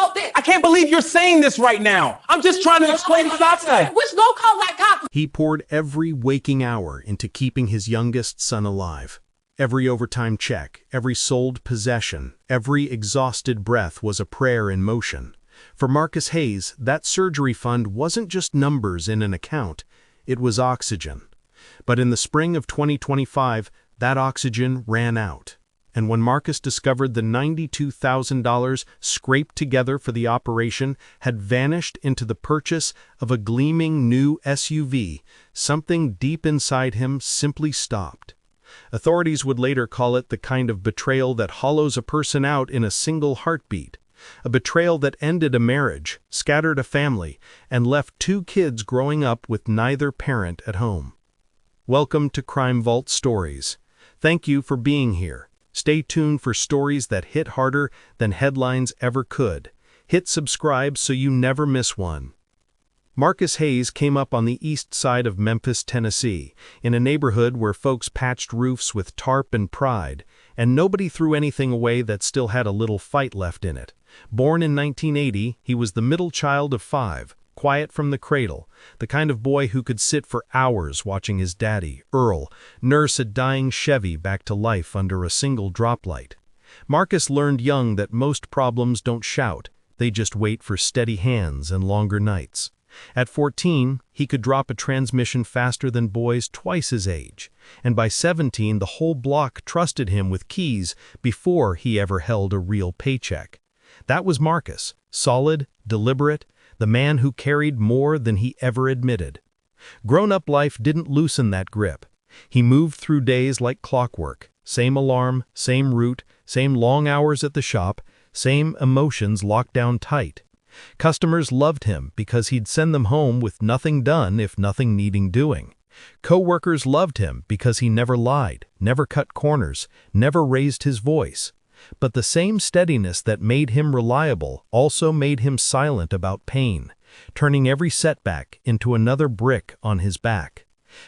call this? I can't believe you're saying this right now. I'm just trying to explain what I said. Which go call that cop? He poured every waking hour into keeping his youngest son alive. Every overtime check, every sold possession, every exhausted breath was a prayer in motion. For Marcus Hayes, that surgery fund wasn't just numbers in an account, it was oxygen. But in the spring of 2025, that oxygen ran out. And when Marcus discovered the $92,000 scraped together for the operation had vanished into the purchase of a gleaming new SUV, something deep inside him simply stopped. Authorities would later call it the kind of betrayal that hollows a person out in a single heartbeat. A betrayal that ended a marriage, scattered a family, and left 2 kids growing up with neither parent at home. Welcome to Crime Vault Stories. Thank you for being here. Stay tuned for stories that hit harder than headlines ever could. Hit subscribe so you never miss one. Marcus Hayes came up on the east side of Memphis, Tennessee, in a neighborhood where folks patched roofs with tarp and pride, and nobody threw anything away that still had a little fight left in it. Born in 1980, he was the middle child of 5, quiet from the cradle, the kind of boy who could sit for hours watching his daddy, Earl, nurse a dying Chevy back to life under a single droplight. Marcus learned young that most problems don't shout, they just wait for steady hands and longer nights. At 14, he could drop a transmission faster than boys twice his age, and by 17 the whole block trusted him with keys before he ever held a real paycheck. That was Marcus, solid, deliberate, the man who carried more than he ever admitted. Grown-up life didn't loosen that grip. He moved through days like clockwork, same alarm, same route, same long hours at the shop, same emotions locked down tight. Customers loved him because he'd send them home with nothing done if nothing needing doing. Co-workers loved him because he never lied, never cut corners, never raised his voice. But the same steadiness that made him reliable also made him silent about pain, turning every setback into another brick on his back.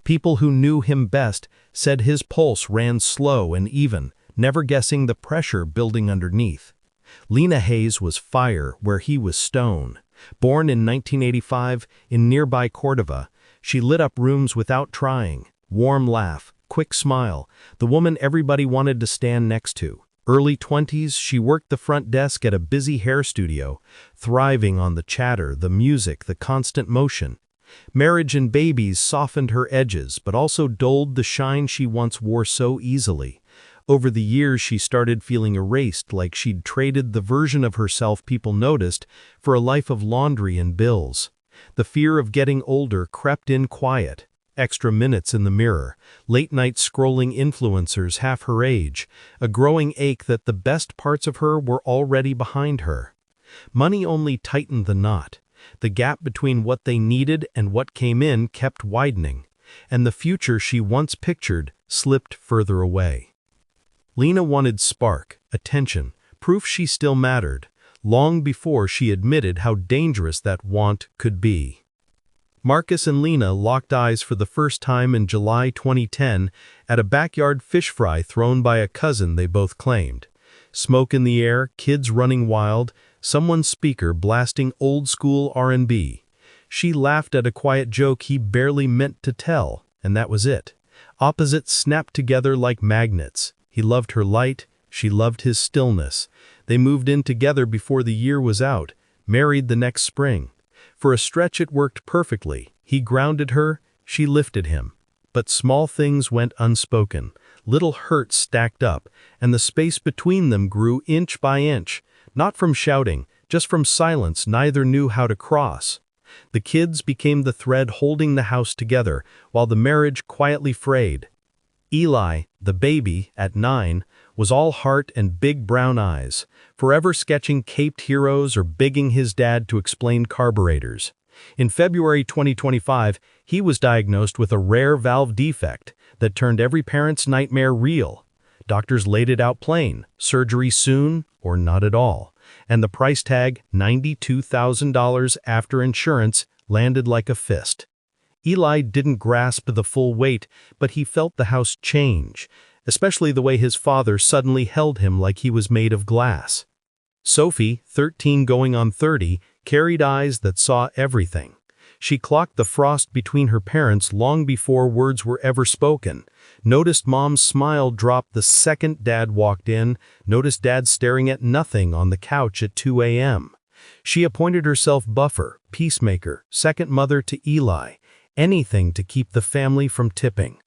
People who knew him best said his pulse ran slow and even, never guessing the pressure building underneath. Lena Hayes was fire where he was stone. Born in 1985 in nearby Cordova, she lit up rooms without trying. Warm laugh, quick smile, the woman everybody wanted to stand next to. Early 20s, she worked the front desk at a busy hair studio, thriving on the chatter, the music, the constant motion. Marriage and babies softened her edges, but also dulled the shine she once wore so easily. Over the years, she started feeling erased, like she'd traded the version of herself people noticed for a life of laundry and bills. The fear of getting older crept in quiet. Extra minutes in the mirror, late-night scrolling influencers half her age, a growing ache that the best parts of her were already behind her. Money only tightened the knot. The gap between what they needed and what came in kept widening, and the future she once pictured slipped further away. Lena wanted spark, attention, proof she still mattered, long before she admitted how dangerous that want could be. Marcus and Lena locked eyes for the first time in July 2010 at a backyard fish fry thrown by a cousin they both claimed. Smoke in the air, kids running wild, someone's speaker blasting old-school R&B. She laughed at a quiet joke he barely meant to tell, and that was it. Opposites snapped together like magnets. He loved her light, she loved his stillness. They moved in together before the year was out, married the next spring. For a stretch it worked perfectly. He grounded her, she lifted him. But small things went unspoken. Little hurts stacked up, and the space between them grew inch by inch, not from shouting, just from silence neither knew how to cross. The kids became the thread holding the house together, while the marriage quietly frayed. Eli, the baby, at 9, was all heart and big brown eyes, forever sketching caped heroes or begging his dad to explain carburetors. In February 2025, he was diagnosed with a rare valve defect that turned every parent's nightmare real. Doctors laid it out plain, surgery soon or not at all, and the price tag, $92,000 after insurance, landed like a fist. Eli didn't grasp the full weight, but he felt the house change, especially the way his father suddenly held him like he was made of glass. Sophie, 13 going on 30, carried eyes that saw everything. She clocked the frost between her parents long before words were ever spoken, noticed Mom's smile drop the second Dad walked in, noticed Dad staring at nothing on the couch at 2 a.m. She appointed herself buffer, peacemaker, second mother to Eli, anything to keep the family from tipping.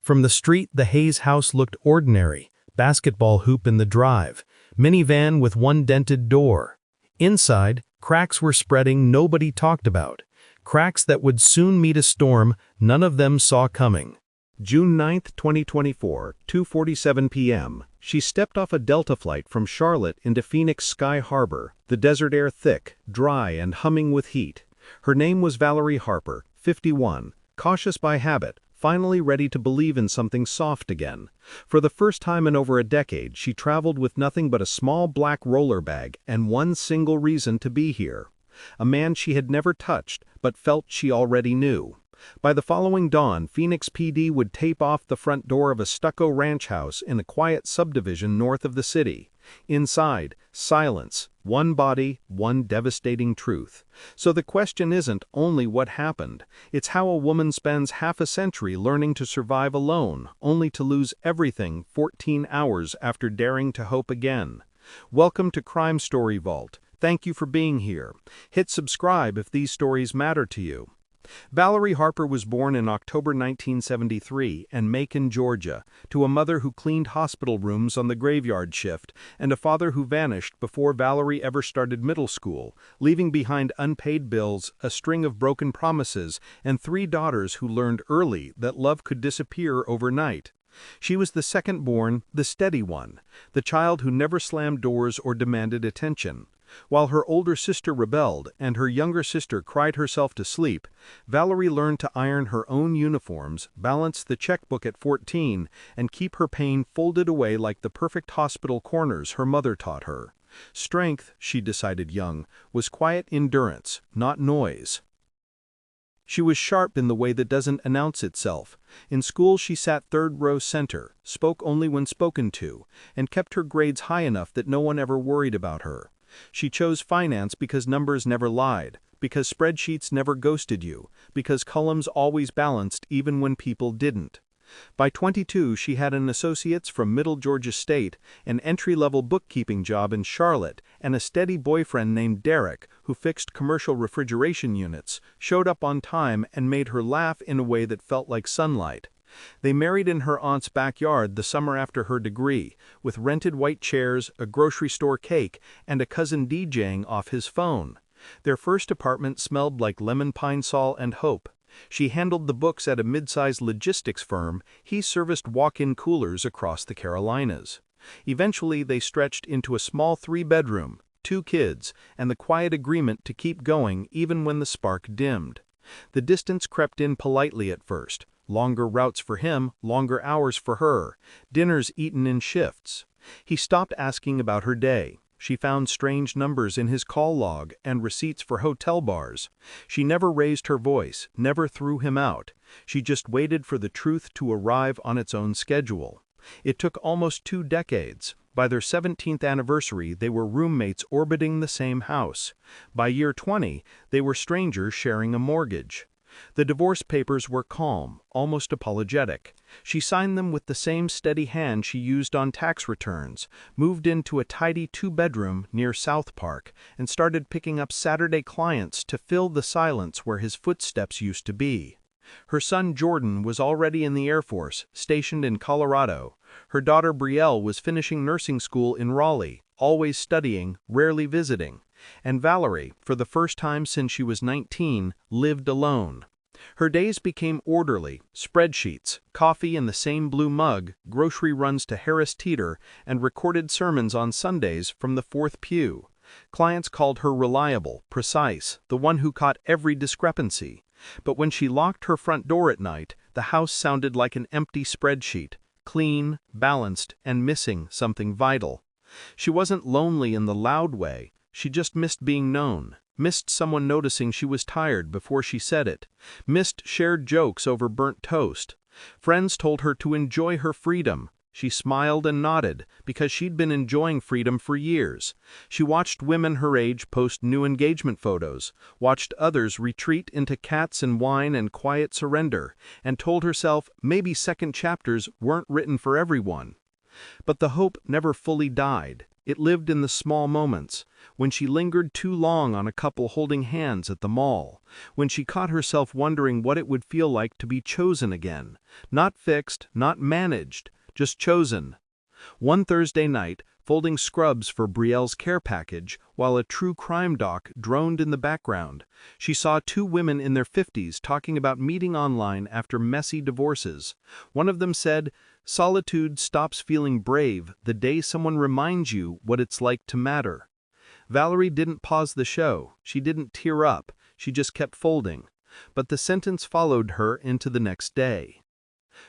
From the street, the Hayes house looked ordinary, basketball hoop in the drive, minivan with one dented door. Inside, cracks were spreading nobody talked about. Cracks that would soon meet a storm none of them saw coming. June 9, 2024, 2:47 p.m. She stepped off a Delta flight from Charlotte into Phoenix Sky Harbor, the desert air thick, dry, and humming with heat. Her name was Valerie Harper, 51, cautious by habit, finally ready to believe in something soft again. For the first time in over a decade, she traveled with nothing but a small black roller bag and one single reason to be here. A man she had never touched, but felt she already knew. By the following dawn, Phoenix PD would tape off the front door of a stucco ranch house in a quiet subdivision north of the city. Inside, silence, one body, one devastating truth. So the question isn't only what happened, it's how a woman spends half a century learning to survive alone, only to lose everything 14 hours after daring to hope again. Welcome to Crime Story Vault. Thank you for being here. Hit subscribe if these stories matter to you. Valerie Harper was born in October 1973 in Macon, Georgia, to a mother who cleaned hospital rooms on the graveyard shift and a father who vanished before Valerie ever started middle school, leaving behind unpaid bills, a string of broken promises, and 3 daughters who learned early that love could disappear overnight. She was the second born, the steady one, the child who never slammed doors or demanded attention. While her older sister rebelled and her younger sister cried herself to sleep, Valerie learned to iron her own uniforms, balance the checkbook at 14, and keep her pain folded away like the perfect hospital corners her mother taught her. Strength, she decided young, was quiet endurance, not noise. She was sharp in the way that doesn't announce itself. In school she sat third row center, spoke only when spoken to, and kept her grades high enough that no one ever worried about her. She chose finance because numbers never lied, because spreadsheets never ghosted you, because columns always balanced even when people didn't. By 22, she had an associate's from Middle Georgia State, an entry-level bookkeeping job in Charlotte, and a steady boyfriend named Derek, who fixed commercial refrigeration units, showed up on time, and made her laugh in a way that felt like sunlight. They married in her aunt's backyard the summer after her degree, with rented white chairs, a grocery store cake, and a cousin DJing off his phone. Their first apartment smelled like lemon pine sol and hope. She handled the books at a mid-sized logistics firm, he serviced walk-in coolers across the Carolinas. Eventually they stretched into a small 3-bedroom, 2 kids, and the quiet agreement to keep going even when the spark dimmed. The distance crept in politely at first. Longer routes for him, longer hours for her, dinners eaten in shifts. He stopped asking about her day. She found strange numbers in his call log and receipts for hotel bars. She never raised her voice, never threw him out. She just waited for the truth to arrive on its own schedule. It took almost 2 decades. By their 17th anniversary, they were roommates orbiting the same house. By year 20, they were strangers sharing a mortgage. The divorce papers were calm, almost apologetic. She signed them with the same steady hand she used on tax returns, moved into a tidy 2-bedroom near South Park, and started picking up Saturday clients to fill the silence where his footsteps used to be. Her son Jordan was already in the Air Force, stationed in Colorado. Her daughter Brielle was finishing nursing school in Raleigh, always studying, rarely visiting. And Valerie, for the first time since she was 19, lived alone. Her days became orderly, spreadsheets, coffee in the same blue mug, grocery runs to Harris Teeter, and recorded sermons on Sundays from the 4th pew. Clients called her reliable, precise, the one who caught every discrepancy. But when she locked her front door at night, the house sounded like an empty spreadsheet, clean, balanced, and missing something vital. She wasn't lonely in the loud way. She just missed being known, missed someone noticing she was tired before she said it, missed shared jokes over burnt toast. Friends told her to enjoy her freedom, She smiled and nodded, because she'd been enjoying freedom for years. She watched women her age post new engagement photos, watched others retreat into cats and wine and quiet surrender, and told herself maybe second chapters weren't written for everyone. But the hope never fully died. It lived in the small moments, when she lingered too long on a couple holding hands at the mall, when she caught herself wondering what it would feel like to be chosen again, not fixed, not managed, just chosen. One Thursday night, folding scrubs for Brielle's care package, while a true crime doc droned in the background, she saw two women in their 50s talking about meeting online after messy divorces. One of them said, "Solitude stops feeling brave the day someone reminds you what it's like to matter." Valerie didn't pause the show. She didn't tear up. She just kept folding. But the sentence followed her into the next day.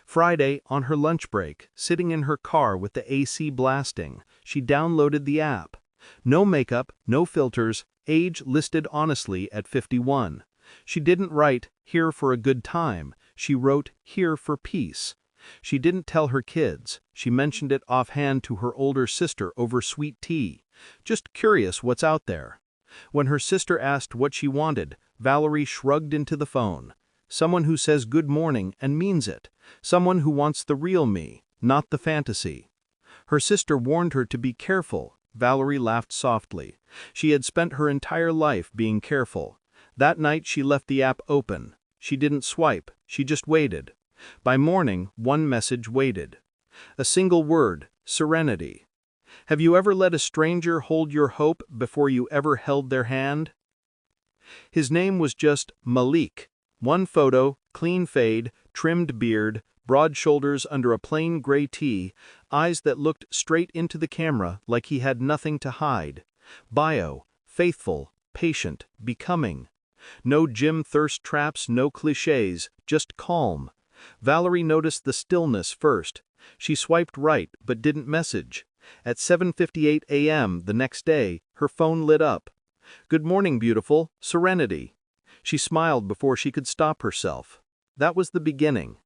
Friday, on her lunch break, sitting in her car with the AC blasting, she downloaded the app. No makeup, no filters, age listed honestly at 51. She didn't write, "Here for a good time." She wrote, "Here for peace." She didn't tell her kids. She mentioned it offhand to her older sister over sweet tea. Just curious what's out there. When her sister asked what she wanted, Valerie shrugged into the phone. Someone who says good morning and means it. Someone who wants the real me, not the fantasy. Her sister warned her to be careful. Valerie laughed softly. She had spent her entire life being careful. That night she left the app open. She didn't swipe, she just waited. By morning, one message waited. A single word, serenity. Have you ever let a stranger hold your hope before you ever held their hand? His name was just Malik. One photo, clean fade, trimmed beard, broad shoulders under a plain gray tee, eyes that looked straight into the camera like he had nothing to hide. Bio, faithful, patient, becoming. No gym thirst traps, no cliches, just calm. Valerie noticed the stillness first. She swiped right but didn't message. At 7:58 a.m. the next day, her phone lit up. "Good morning, beautiful, serenity." She smiled before she could stop herself. That was the beginning.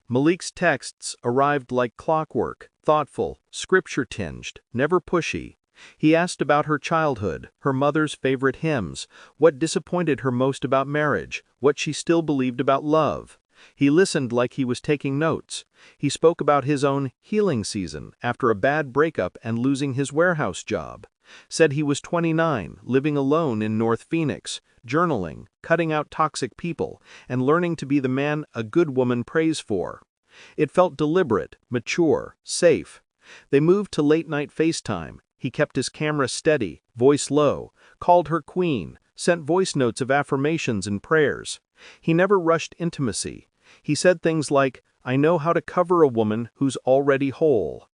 Malik's texts arrived like clockwork, thoughtful, scripture-tinged, never pushy. He asked about her childhood, her mother's favorite hymns, what disappointed her most about marriage, what she still believed about love. He listened like he was taking notes. He spoke about his own healing season after a bad breakup and losing his warehouse job. Said he was 29, living alone in North Phoenix, journaling, cutting out toxic people, and learning to be the man a good woman prays for. It felt deliberate, mature, safe. They moved to late-night FaceTime. He kept his camera steady, voice low, called her queen, sent voice notes of affirmations and prayers. He never rushed intimacy. He said things like, "I know how to cover a woman who's already whole."